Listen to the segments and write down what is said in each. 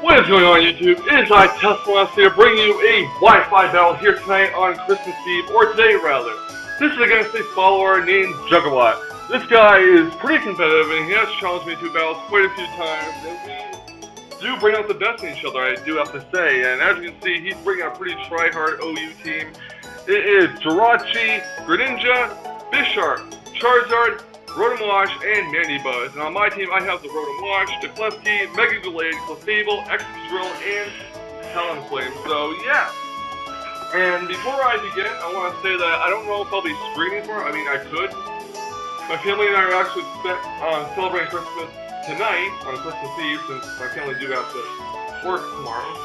What is going on, YouTube? It is I, Tesla, here bringing you a Wi-Fi battle here tonight on Christmas Eve, or today rather. This is against a follower named Jugawatt. This guy is pretty competitive and he has challenged me to battles quite a few times, and we do bring out the best in each other, I do have to say. And as you can see, he's bringing a pretty try-hard OU team. It is Jirachi, Greninja, Bisharp, Charizard, Rotom-Wash, and Mandibuzz. And on my team, I have the Rotom-Wash, Duclefsky, Mega Gallade, Clefable, Excadrill, and Talonflame. So, yeah. And before I begin, I want to say that I don't know if I'll be streaming for it. I mean, I could. My family and I are actually celebrating Christmas tonight, on Christmas Eve, since my family do have to work tomorrow.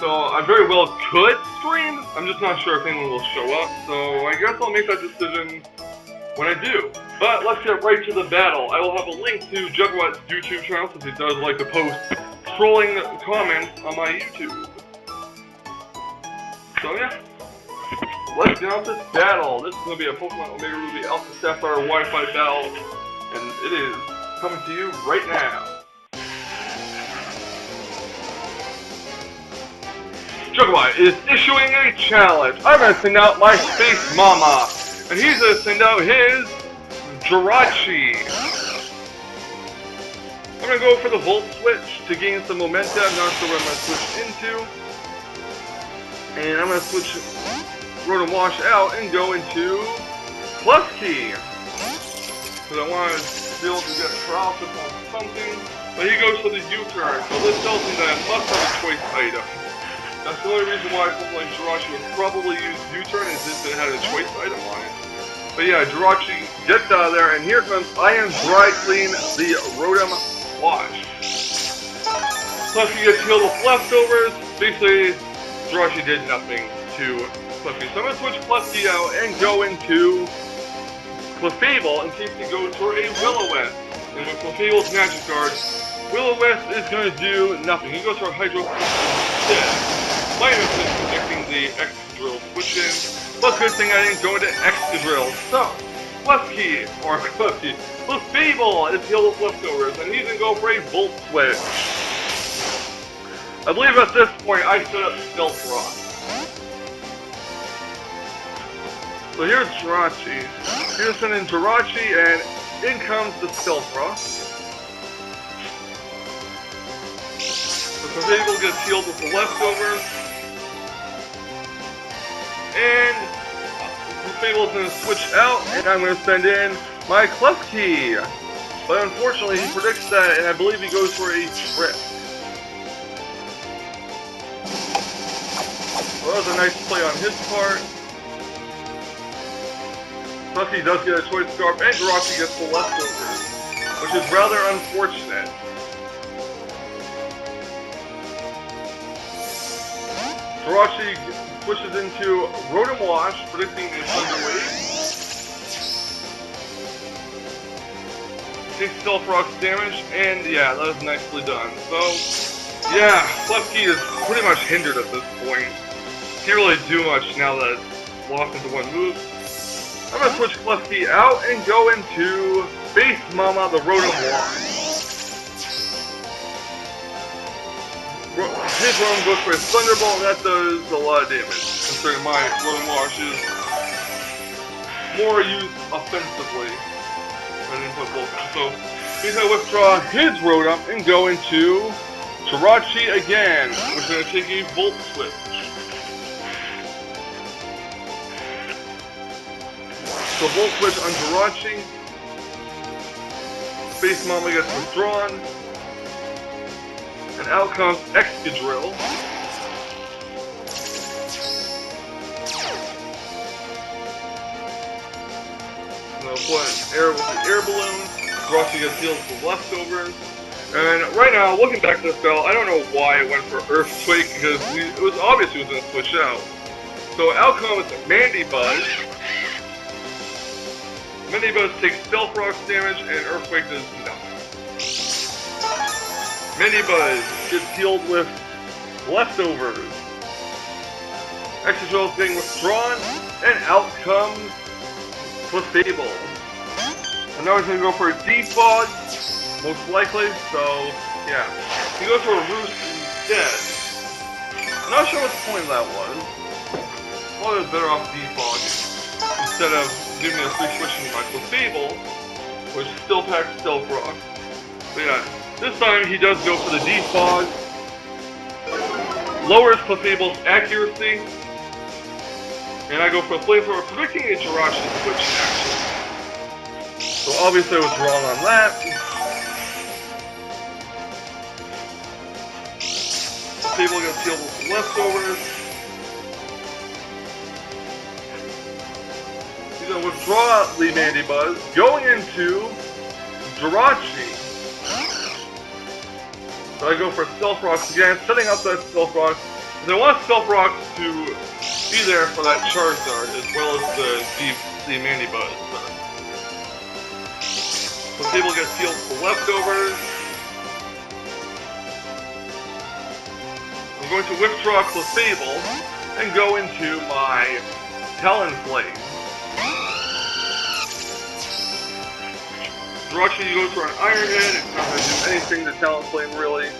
So, I very well could stream. I'm just not sure if anyone will show up. So, I guess I'll make that decision when I do. But let's get right to the battle. I will have a link to Jugawatt's YouTube channel since he does like to post trolling comments on my YouTube. So yeah, let's get on this battle. This is going to be a Pokemon Omega Ruby Alpha Sapphire Wi-Fi battle, and it is coming to you right now. Jugawatt is issuing a challenge. I'm going to send out my Space Mama, and he's going to send out his Jirachi. I'm going to go for the Volt Switch to gain some momentum. I'm not sure what I'm going to switch into. And I'm going to switch Rotom-Wash out and go into Clefsky. Because I want to be able to get paralysis on something. But he goes for the U-turn. So this tells me that I must have a choice item. That's the only reason why something like Jirachi would probably use U-turn is if it had a choice item on it. But yeah, Jirachi gets out of there, and here comes I Am Dry Clean, the Rotom-Wash. Clefsky gets healed with leftovers. Basically, Jirachi did nothing to Clefsky. So I'm going to switch Clefsky out and go into Clefable and see if he goes for a Will-O-Wisp. And with Clefable's magic card, Will-O-Wisp is going to do nothing. He goes for a Hydro instead. Minus is connecting the Excadrill switch in. But good thing I didn't go into Excadrill. So, Clefsky, Clefable is healed with leftovers, and he's going to go for a Volt Switch. I believe at this point I set up Stealth Rock. So here's Jirachi. Here's sending Jirachi, and in comes the Stealth Rock. So Clefable gets healed with the leftovers. And Clefable's going to switch out, and I'm going to send in my Clefsky. But unfortunately, he predicts that, and I believe he goes for a Trip. Well, that was a nice play on his part. Clefsky does get a choice scarf, and Jirachi gets the leftovers, which is rather unfortunate. Jirachi switches into Rotom-Wash, predicting a Thunder Wave. Takes Stealth Rock's damage, and yeah, that is nicely done. So, yeah, Clefsky is pretty much hindered at this point. Can't really do much now that it's locked into one move. I'm going to switch Clefsky out and go into Space Mama, the Rotom-Wash. His Rotom goes for a Thunderbolt, and that does a lot of damage, considering my Rotom-Wash is more used offensively than input Vulcan. So he's going to withdraw his Rotom and go into Jirachi again, which is going to take a Volt Switch. So Volt Switch on Jirachi. Space Mama gets withdrawn. And out comes Excadrill. I'm going to put air with the air balloon. Jirachi gets healed with leftovers. And right now, looking back at this battle, I don't know why it went for Earthquake, because it was obvious he was going to switch out. So out comes Mandibuzz. Mandibuzz takes Stealth Rock's damage, and Earthquake does nothing. Mandibuzz gets healed with leftovers. Excadrill is getting withdrawn, and out comes Clefable. And now he's going to go for a Defog, most likely, so yeah. He goes for a Roost instead. I'm not sure what the point of that was. Probably was better off defogging instead of giving me a free switching to my Clefable, which still packs Stealth Rock. But yeah, this time he does go for the defog. Lowers Clefable's accuracy. And I go for a Flamethrower, predicting a Jirachi switch action. So obviously I was wrong on that. Clefable gets healed with some leftovers. He's going to withdraw the Mandibuzz, going into Jirachi. So I go for Stealth Rocks again, setting up that Stealth Rock. Because I want Stealth Rocks to be there for that Charizard as well as the Mandibuzz. So Clefable gets healed for leftovers. I'm going to withdraw Clefable and go into my Talonflame. Jirachi goes for an Iron Head, it's not going to do anything to Talonflame really.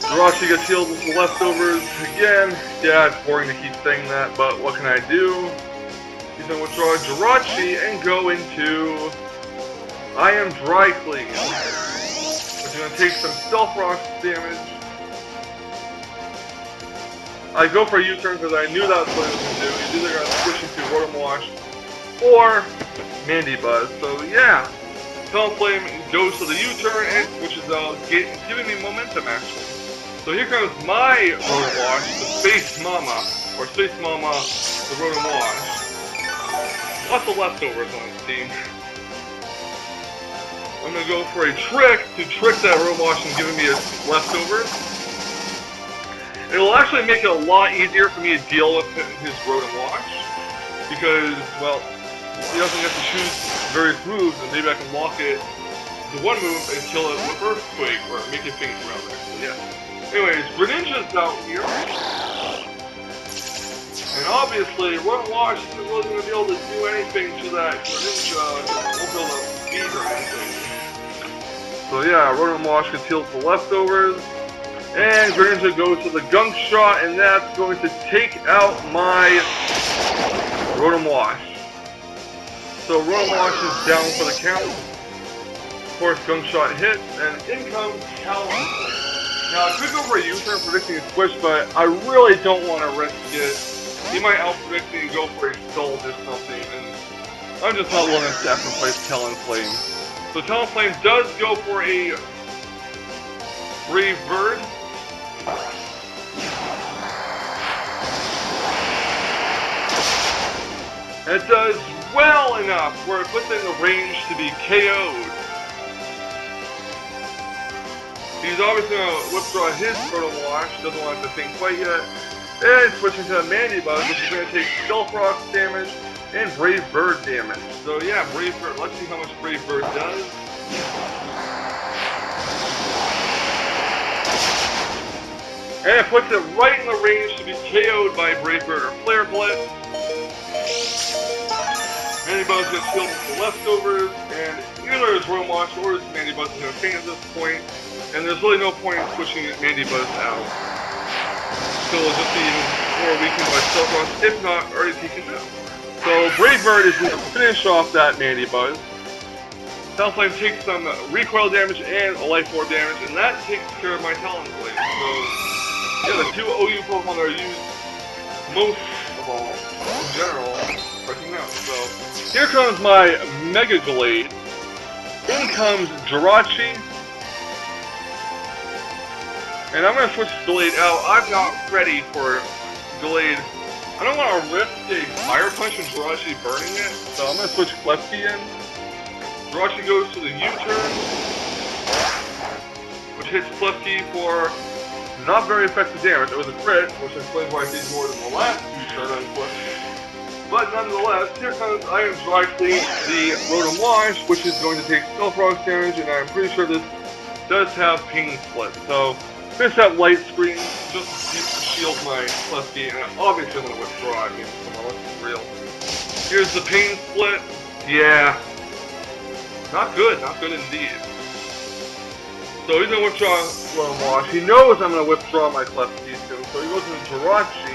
Jirachi gets healed with the leftovers again. Yeah, it's boring to keep saying that, but what can I do? He's going to withdraw Jirachi and go into I Am Dry Clean, which is going to take some Stealth Rocks damage. I go for a U-turn because I knew that was what it was going to do. He's either going to switch into Rotom Wash or Mandibuzz. So yeah, Talonflame goes to the U-turn and switches out, giving me momentum actually. So here comes my Rotom Wash, the Space Mama, or Space Mama, the Rotom Wash. Lots of leftovers on this team. I'm going to go for a trick to trick that Rotom Wash and giving me its leftovers. It'll actually make it a lot easier for me to deal with his Rotom Wash, because, well, he doesn't get to choose various moves, and maybe I can lock it to one move and kill it with Earthquake, or make it faint rather. So yeah. Anyways, Greninja's out here. And obviously, Rotom Wash isn't really going to be able to do anything to that Greninja. It won't be able to beat or anything. So yeah, Rotom Wash gets healed for leftovers. And Greninja goes to the Gunk Shot, and that's going to take out my Rotom Wash. So Rotom Wash is down for the count. Of course, Gunk Shot hits, and in comes Talonflame. Now, I could go for a U-turn predicting a switch, but I really don't want to risk it. He might out-predict me and go for a Scald or something, and I'm just not willing to sacrifice Talonflame. So Talonflame does go for a Brave Bird. And it does well enough where it puts it in the range to be KO'd. He's obviously going to withdraw his Rotom Wash, doesn't want to think quite yet. And switching to a Mandibuzz, which is going to take Stealth Rock damage and Brave Bird damage. So yeah, Brave Bird, let's see how much Brave Bird does. And it puts it right in the range to be KO'd by Brave Bird or Flare Blitz. Mandibuzz gets healed with the leftovers, and either his Rotom Wash or his Mandibuzz is going to faint at this point, and there's really no point in pushing Mandibuzz out. So it'll just be even more weakened by Stealth Rock, if not already taken down. So Brave Bird is going to finish off that Mandibuzz. Talonflame takes some recoil damage and a life orb damage, and that takes care of my Talonflame. So yeah, the two OU Pokemon that are used most of all, in general, working out. So here comes my Mega Glade. In comes Jirachi. And I'm going to switch Glade out. I'm not ready for Glade. I don't want to risk a Fire Punch and Jirachi burning it, so I'm going to switch Klefki in. Jirachi goes to the U-turn, which hits Klefki for not very effective damage. It was a crit, which explains why I did more than the last U-turn on Klefki. But nonetheless, here comes I Am Dry Clean, the Rotom Wash, which is going to take Stealth Rock damage, and I'm pretty sure this does have Pain Split. So finish that light screen just to shield my Klefki, and obviously I'm going to withdraw. I mean, come on, let's be real. Here's the Pain Split. Yeah. Not good indeed. So he's going to withdraw Rotom Wash. He knows I'm going to withdraw my Klefki soon, so he goes into Jirachi.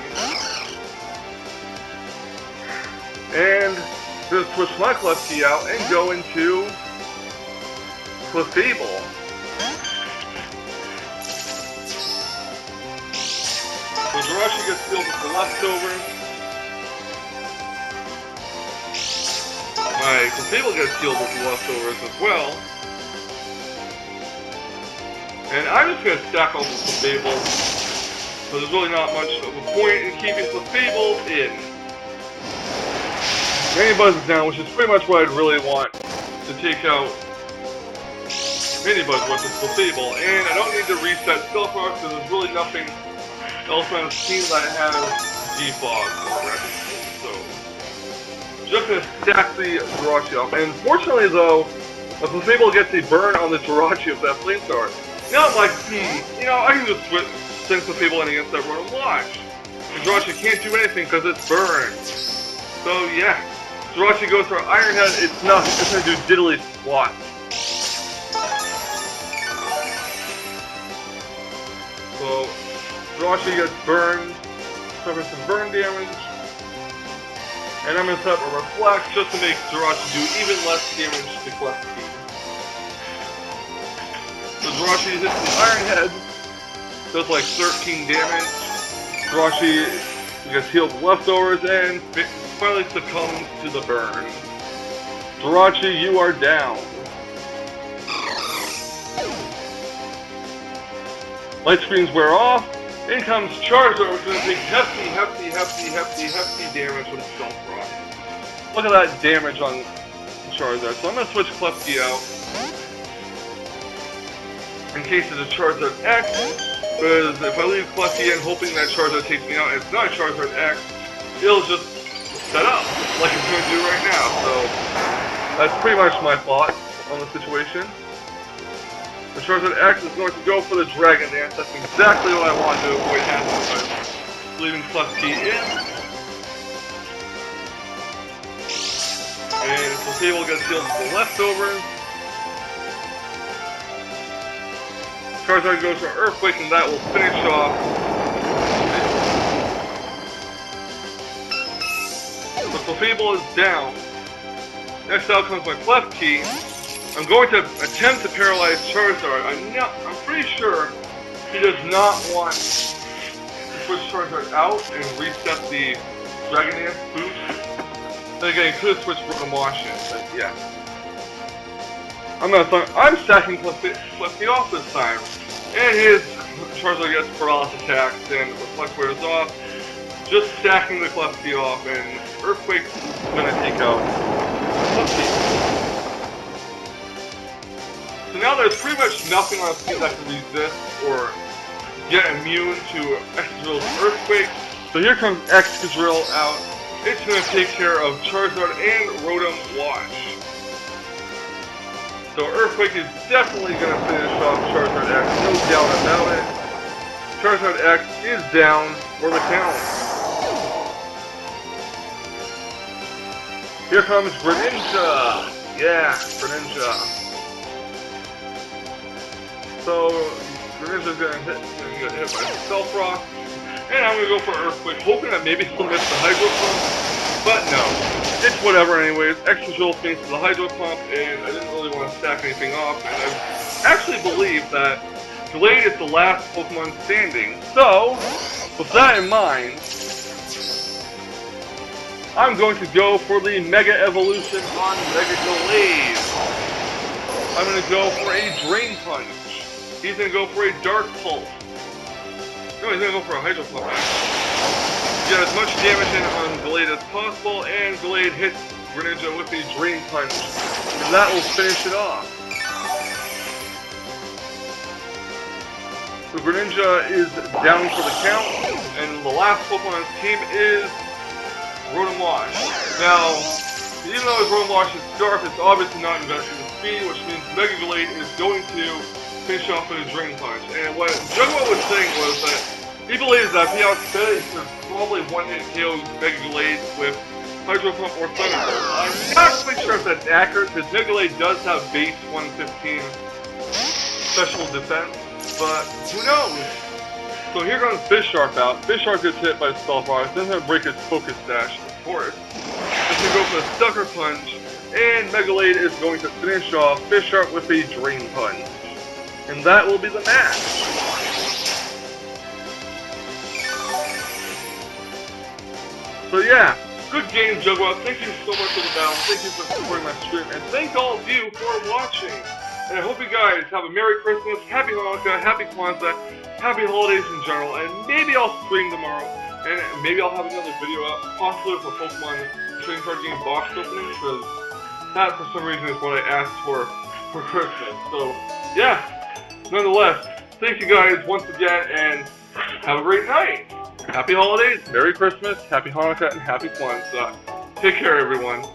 And going to switch my Klefki out and go into Clefable. So Jirachi gets healed with the leftovers. My Clefable gets healed with the leftovers as well. And I'm just going to stack all the Clefable. So there's really not much of a point in keeping Clefable in. Mini Buzz is down, which is pretty much what I'd really want to take out Mini Buzz with this Clefable. And I don't need to reset Stealthrock because there's really nothing else on the team that has Defog already. So, just going to stack the Jirachi off. And fortunately though, the Clefable gets a burn on the Jirachi with that Flamethrower. Now I'm like, you know, I can just send Clefable in against that Rotom Wash. And Jirachi can't do anything because it's burned. So yeah, Jirachi goes for Iron Head, it's nothing, it's going to do diddly squat. So, Jirachi gets burned, suffers some burn damage. And I'm going to set up a Reflect just to make Jirachi do even less damage to Klefki. So Jirachi hits the Iron Head, does like 13 damage. Jirachi gets healed with leftovers and finally succumbs to the burn. Jirachi, you are down. Light screens wear off. In comes Charizard, which is going to take hefty damage with Stealth Rock. Look at that damage on Charizard. So I'm going to switch Klefki out. In case it's a Charizard X, because if I leave Klefki in hoping that Charizard takes me out, and it's not a Charizard X, it'll just set up, like it's going to do right now. So, that's pretty much my thought on the situation. The Charizard X is going to go for the Dragon Dance. That's exactly what I wanted to avoid happening by leaving Klefki in. And Clefable gets healed with the leftovers. Charizard goes for Earthquake, and that will finish off. The Clefable is down. Next out comes my Klefki. I'm going to attempt to paralyze Charizard. I'm pretty sure he does not want to switch Charizard out and reset the Dragon Dance boost. Then again, he could have switched Rotom Wash in, but yeah. I'm stacking Klefki off this time. And his Charizard gets paralysis attacks and Reflect wears off. Just stacking the Klefki off, and Earthquake's gonna take out Klefki. So now there's pretty much nothing on the team that can resist or get immune to Excadrill's Earthquake. So here comes Excadrill out. It's gonna take care of Charizard and Rotom Wash. So Earthquake is definitely going to finish off Charizard X, no doubt about it. Charizard X is down for the count. Here comes Greninja. Yeah, Greninja. So Greninja's going to get hit by Stealth Rock. And I'm going to go for Earthquake, hoping that maybe he'll miss the Hydro Pump. But no, it's whatever anyways. Excadrill faces the Hydro Pump, and I didn't really want to stack anything off. And I actually believe that Gallade is the last Pokemon standing. So, with that in mind, I'm going to go for the Mega Evolution on Mega Gallade. I'm going to go for a Drain Punch. He's going to go for a Dark Pulse. No, he's going to go for a Hydro Pump. Get as much damage in on Gallade as possible, and Gallade hits Greninja with the Drain Punch. And that will finish it off. So Greninja is down for the count, and the last Pokemon on his team is Rotom Wash. Now, even though his Rotom Wash is Scarf, it's obviously not invested in speed, which means Mega Gallade is going to finish off with a Drain Punch. And what Jugawatt was saying was that he believes that if he outsped it, he could probably one-hit KO Mega Gallade with Hydro Pump or Thunderbolt. I'm not quite sure if that's accurate, because Mega Gallade does have base 115 special defense, but who knows? So here comes Bisharp out. Bisharp gets hit by Stealth Rock, then he'll break his Focus Dash, of course. Then he'll go for the Sucker Punch, and Megalade is going to finish off Bisharp with a Drain Punch. And that will be the match. So yeah, good game, Jugawatt. Thank you so much for the battle. Thank you for supporting my stream, and thank all of you for watching. And I hope you guys have a Merry Christmas, Happy Hanukkah, Happy Kwanzaa, Happy Holidays in general, and maybe I'll stream tomorrow, and maybe I'll have another video out, possibly for Pokemon trading card game box opening, because that for some reason is what I asked for Christmas. So yeah, nonetheless, thank you guys once again, and have a great night. Happy Holidays, Merry Christmas, Happy Hanukkah, and Happy Kwanzaa. Take care, everyone.